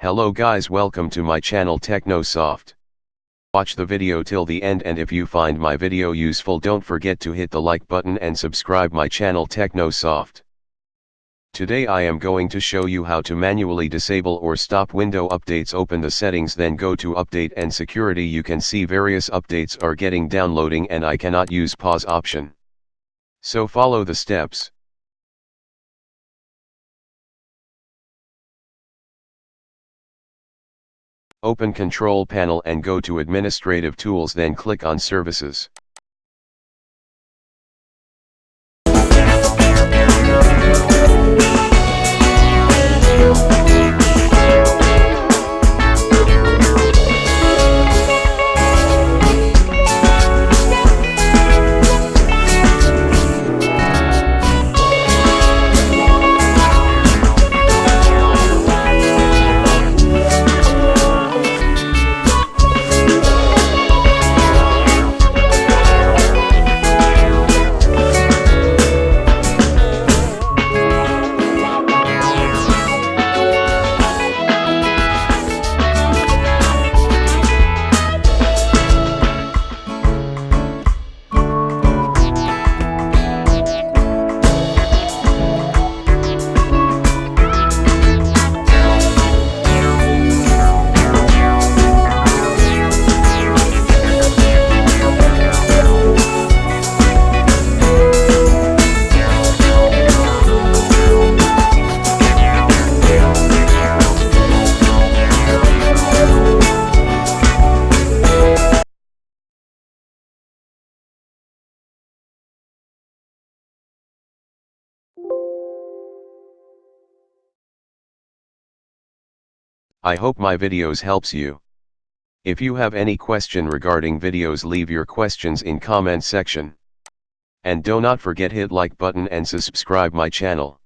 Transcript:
Hello guys, welcome to my channel Techno Sawft. Watch the video till the end, and if you find my video useful, don't forget to hit the like button and subscribe my channel Techno Sawft. Today I am going to show you how to manually disable or stop window updates. Open the settings, then go to update and security. You can see various updates are getting downloading and I cannot use pause option. So follow the steps. Open Control Panel and go to Administrative Tools, then click on Services. I hope my videos helps you. If you have any question regarding videos, leave your questions in comment section. And do not forget hit like button and subscribe my channel.